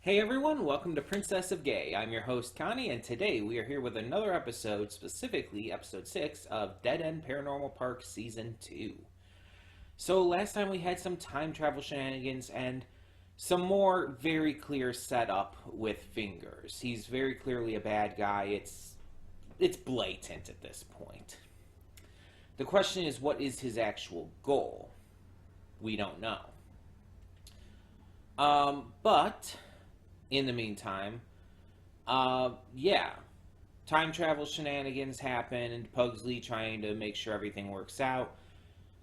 Hey everyone, welcome to Princess of Gay. I'm your host Connie, and today we are here with another episode, specifically episode 6 of Dead End Paranormal Park Season 2. So last time we had some time travel shenanigans and some more very clear setup with Fingers. He's very clearly a bad guy. It's blatant at this point. The question is, what is his actual goal? We don't know. But in the meantime, time travel shenanigans happen, and Pugsley trying to make sure everything works out.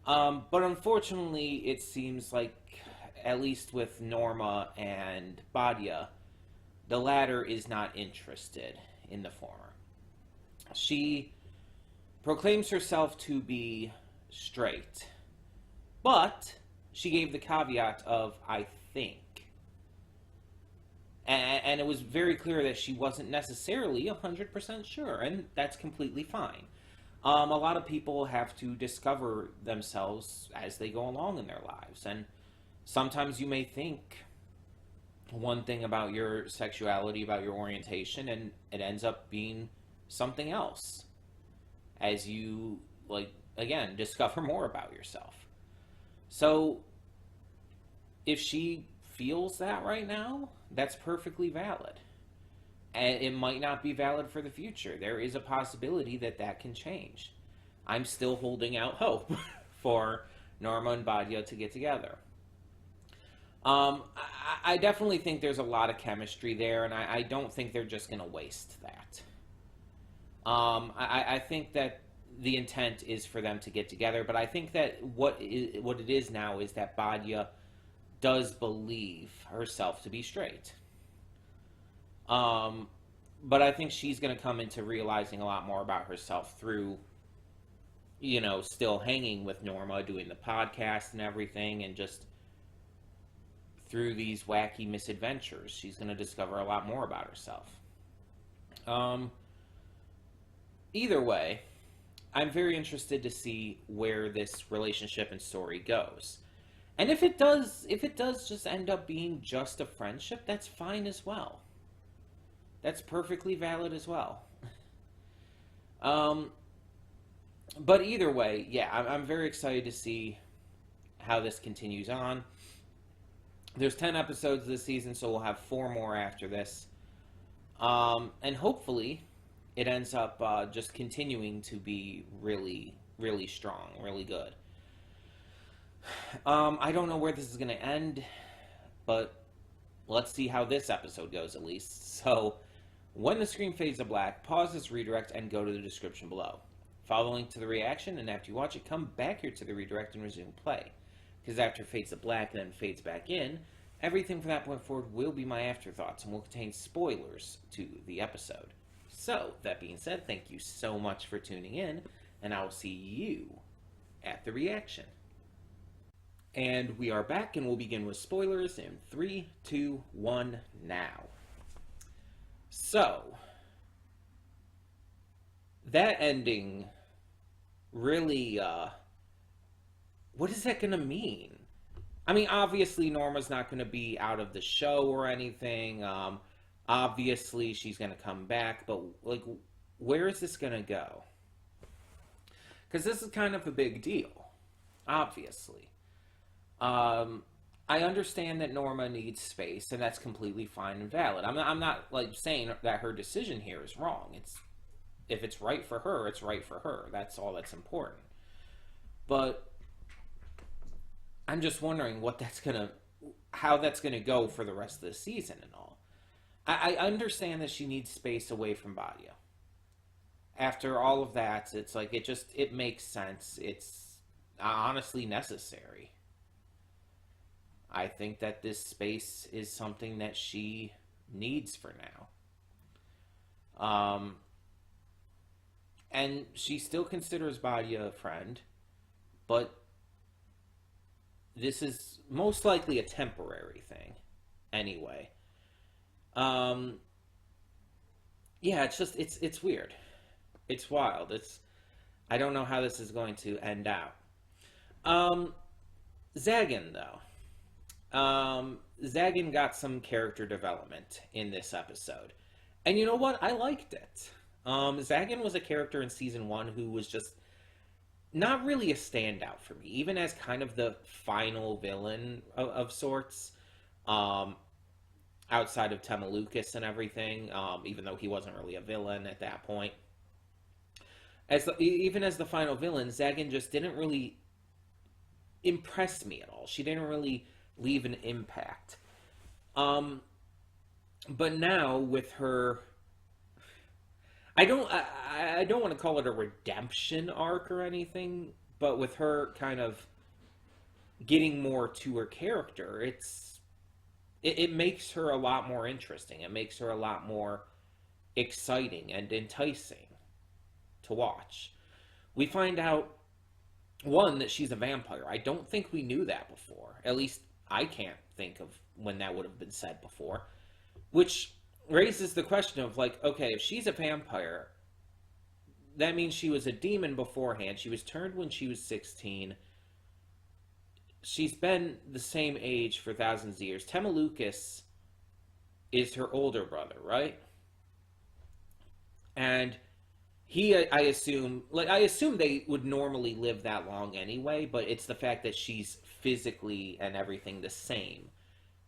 But unfortunately, it seems like, at least with Norma and Badia, the latter is not interested in the former. She proclaims herself to be straight, but she gave the caveat of, I think. And it was very clear that she wasn't necessarily 100% sure, and that's completely fine. A lot of people have to discover themselves as they go along in their lives, and sometimes you may think one thing about your sexuality, about your orientation, and it ends up being something else as you, again, discover more about yourself. So, if she feels that right now, that's perfectly valid. And it might not be valid for the future. There is a possibility that that can change. I'm still holding out hope for Norma and Badia to get together. I definitely think there's a lot of chemistry there, and I don't think they're just going to waste that. I think that the intent is for them to get together, but I think that what it is now is that Badia does believe herself to be straight. But I think she's going to come into realizing a lot more about herself through, still hanging with Norma, doing the podcast and everything, and just through these wacky misadventures, she's going to discover a lot more about herself. Either way, I'm very interested to see where this relationship and story goes. And if it does just end up being just a friendship, that's fine as well. That's perfectly valid as well. But either way, yeah, I'm very excited to see how this continues on. There's 10 episodes this season, so we'll have 4 more after this. And hopefully, it ends up just continuing to be really, really strong, really good. I don't know where this is going to end, but let's see how this episode goes at least. So, when the screen fades to black, pause this redirect and go to the description below. Follow the link to the reaction, and after you watch it, come back here to the redirect and resume play. Because after it fades to black and then fades back in, everything from that point forward will be my afterthoughts and will contain spoilers to the episode. So, that being said, thank you so much for tuning in, and I will see you at the reaction. And we are back, and we'll begin with spoilers in 3, 2, 1, now. So, that ending really, what is that going to mean? I mean, obviously, Norma's not going to be out of the show or anything. Obviously, she's going to come back, but, where is this going to go? Because this is kind of a big deal, obviously. I understand that Norma needs space, and that's completely fine and valid. I'm not saying that her decision here is wrong. If it's right for her, it's right for her. That's all that's important. But I'm just wondering how that's gonna go for the rest of the season and all. I understand that she needs space away from Badia. After all of that, it's it makes sense. It's honestly necessary. I think that this space is something that she needs for now. And she still considers Badia a friend, but this is most likely a temporary thing anyway. Yeah, it's weird. It's wild. I don't know how this is going to end out. Zagan, though. Zagan got some character development in this episode. And you know what? I liked it. Zagan was a character in season one who was just not really a standout for me, even as kind of the final villain of sorts. Um, Outside of Tema Lucas and everything, even though he wasn't really a villain at that point. Even as the final villain, Zagan just didn't really impress me at all. She didn't really leave an impact. Um, but now with her, I don't want to call it a redemption arc or anything, but with her kind of getting more to her character, it makes her a lot more interesting. It makes her a lot more exciting and enticing to watch. We find out, one, that she's a vampire. I don't think we knew that before. At least I can't think of when that would have been said before. Which raises the question of, like, okay, if she's a vampire, that means she was a demon beforehand. She was turned when she was 16. She's been the same age for thousands of years. Tema Lucas is her older brother, right? And I assume they would normally live that long anyway, but it's the fact that she's physically and everything the same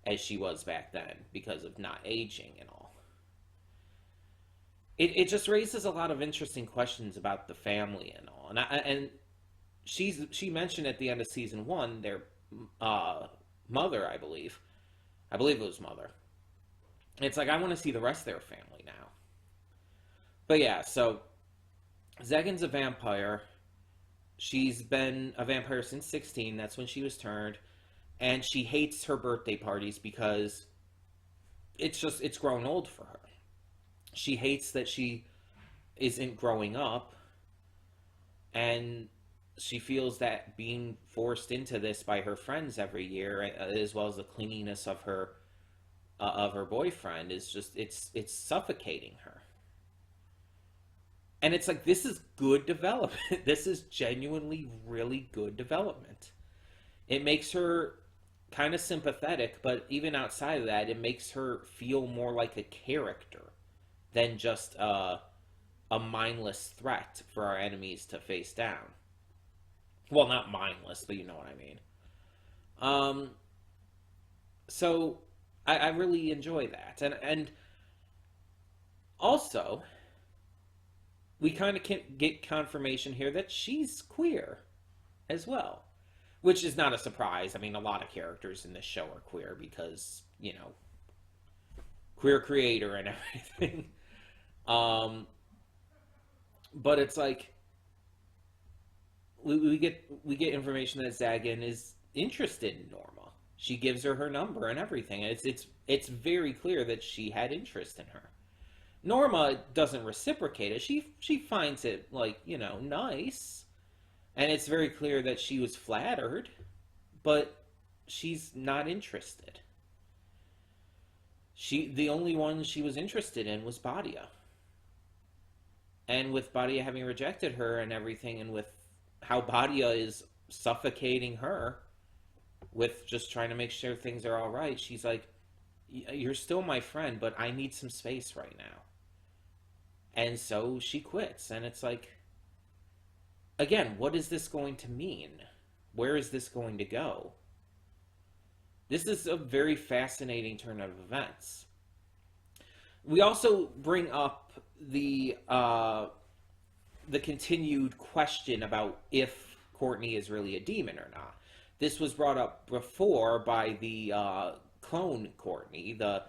as she was back then because of not aging and all. It just raises a lot of interesting questions about the family and all. And she mentioned at the end of season one their mother, I believe it was mother. It's like, I want to see the rest of their family now. But yeah, so Zagan's a vampire. She's been a vampire since 16. That's when she was turned. And she hates her birthday parties because it's grown old for her. She hates that she isn't growing up. And she feels that being forced into this by her friends every year, as well as the clinginess of her boyfriend, is just it's suffocating her. And it's like, this is good development. This is genuinely really good development. It makes her kind of sympathetic, but even outside of that, it makes her feel more like a character than just a mindless threat for our enemies to face down. Well, not mindless, but you know what I mean. So I really enjoy that. And also, we kind of can get confirmation here that she's queer as well, which is not a surprise. I mean, a lot of characters in this show are queer because, you know, queer creator and everything. But it's like, we get information that Zagan is interested in Norma. She gives her number and everything. It's very clear that she had interest in her. Norma doesn't reciprocate it. She finds it, like, you know, nice. And it's very clear that she was flattered, but she's not interested. The only one she was interested in was Badia. And with Badia having rejected her and everything, and with how Badia is suffocating her with just trying to make sure things are all right, she's like, you're still my friend, but I need some space right now. And so she quits. And it's like, again, what is this going to mean? Where is this going to go? This is a very fascinating turn of events. We also bring up the continued question about if Courtney is really a demon or not. This was brought up before by the clone Courtney, the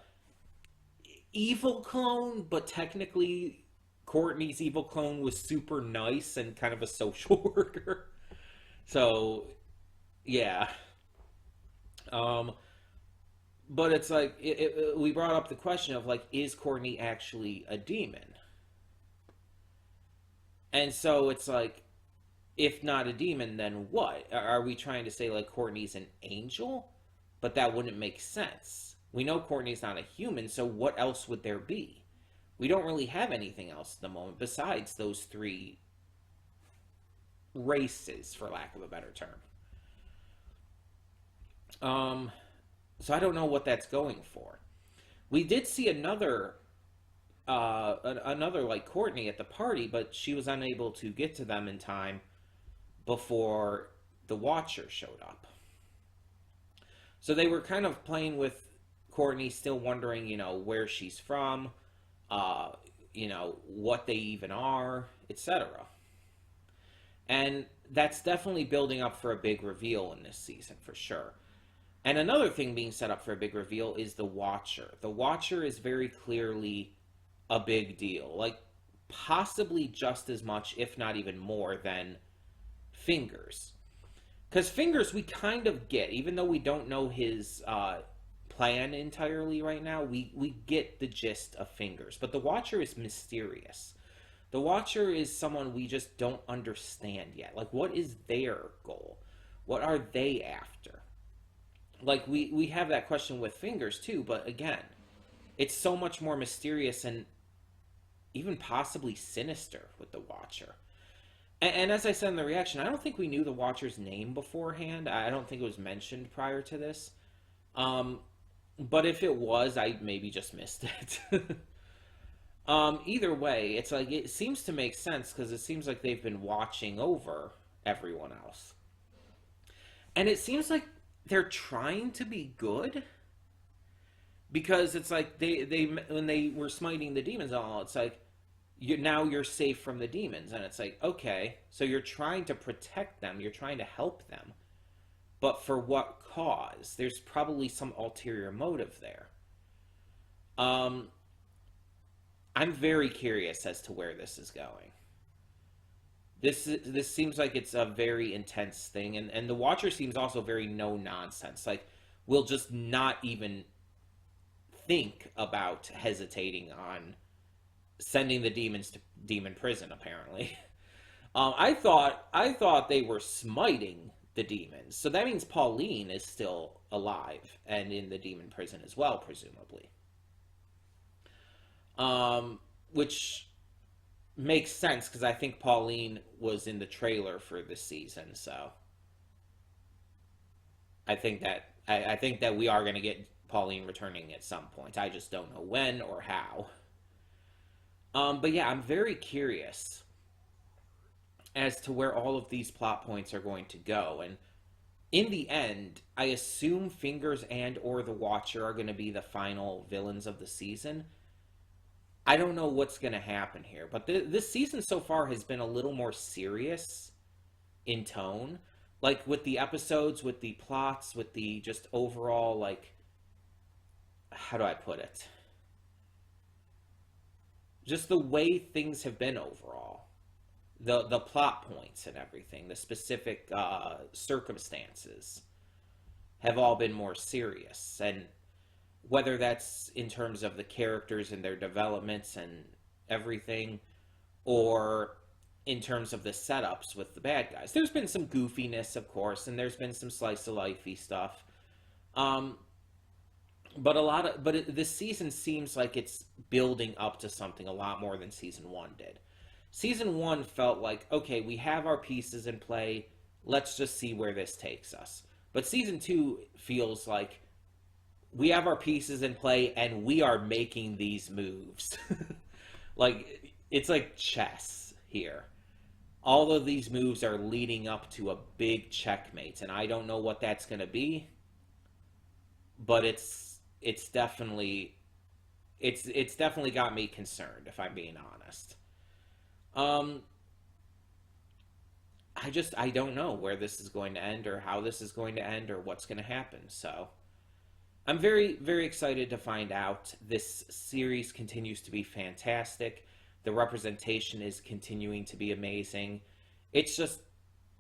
evil clone, but technically Courtney's evil clone was super nice and kind of a social worker. So, yeah. But it's like, we brought up the question of, like, is Courtney actually a demon? And so it's like, if not a demon, then what? Are we trying to say, like, Courtney's an angel? But that wouldn't make sense. We know Courtney's not a human, so what else would there be? We don't really have anything else at the moment besides those three races, for lack of a better term. So I don't know what that's going for. We did see another like Courtney at the party, but she was unable to get to them in time before the Watcher showed up. So they were kind of playing with Courtney, still wondering, where she's from, uh, what they even are, etc. And that's definitely building up for a big reveal in this season for sure. And another thing being set up for a big reveal is the Watcher. The Watcher is very clearly a big deal. Like, possibly just as much, if not even more, than Fingers. Because Fingers, we kind of get, even though we don't know his plan entirely right now, we get the gist of Fingers. But the Watcher is mysterious. The Watcher is someone we just don't understand yet. Like, what is their goal? What are they after? Like, we have that question with Fingers, too, but again, it's so much more mysterious and even possibly sinister with the Watcher. And as I said in the reaction, I don't think we knew the Watcher's name beforehand. I don't think it was mentioned prior to this. But if it was, I maybe just missed it. Either way, it's like it seems to make sense because it seems like they've been watching over everyone else. And it seems like they're trying to be good because it's like they when they were smiting the demons and all, it's like now you're safe from the demons, and it's like, okay, so you're trying to protect them, you're trying to help them, but for what cause? There's probably some ulterior motive there. um I'm very curious as to where this is going. This seems like it's a very intense thing, and the Watcher seems also very no nonsense. Like, we'll just not even think about hesitating on sending the demons to demon prison. Apparently, I thought they were smiting the demons, so that means Pauline is still alive and in the demon prison as well, presumably. Which makes sense because I think Pauline was in the trailer for this season, so I think that we are going to get Pauline returning at some point. I just don't know when or how. But yeah, I'm very curious as to where all of these plot points are going to go, and in the end, I assume Fingers and or the Watcher are going to be the final villains of the season. I don't know what's going to happen here, but this season so far has been a little more serious in tone. Like, with the episodes, with the plots, with the just overall, like, how do I put it? Just the way things have been overall. The plot points and everything, the specific circumstances have all been more serious. And whether that's in terms of the characters and their developments and everything, or in terms of the setups with the bad guys. There's been some goofiness, of course, and there's been some slice of lifey stuff. Um, this season seems like it's building up to something a lot more than season one did. Season one felt like, okay, we have our pieces in play. Let's just see where this takes us. But season two feels like we have our pieces in play and we are making these moves. Like, it's like chess here. All of these moves are leading up to a big checkmate, and I don't know what that's going to be, but it's definitely it's definitely got me concerned, if I'm being honest. Um, I don't know where this is going to end or how this is going to end or what's going to happen. So I'm very, very excited to find out. This series continues to be fantastic. The representation is continuing to be amazing. It's just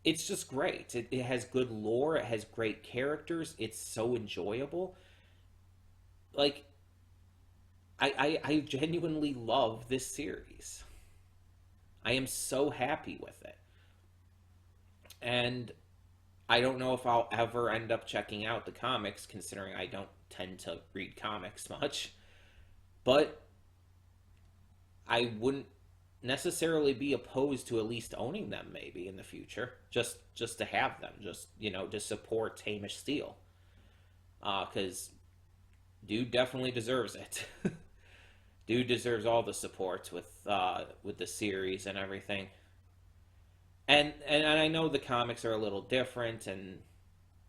it's just great. It has good lore, it has great characters, it's so enjoyable. Like, I genuinely love this series. I am so happy with it. And I don't know if I'll ever end up checking out the comics, considering I don't tend to read comics much. But I wouldn't necessarily be opposed to at least owning them maybe in the future. Just to have them, just, to support Hamish Steel. because dude definitely deserves it. Dude deserves all the supports with the series and everything. And I know the comics are a little different, and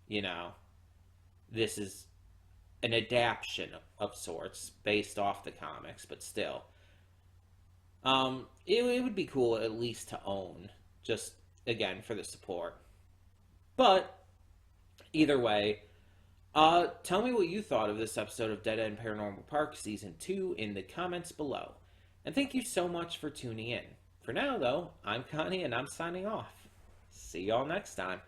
you know this is an adaptation of sorts based off the comics, but still, it would be cool at least to own, just again for the support. But either way, tell me what you thought of this episode of Dead End Paranormal Park Season 2 in the comments below. And thank you so much for tuning in. For now, though, I'm Connie and I'm signing off. See y'all next time.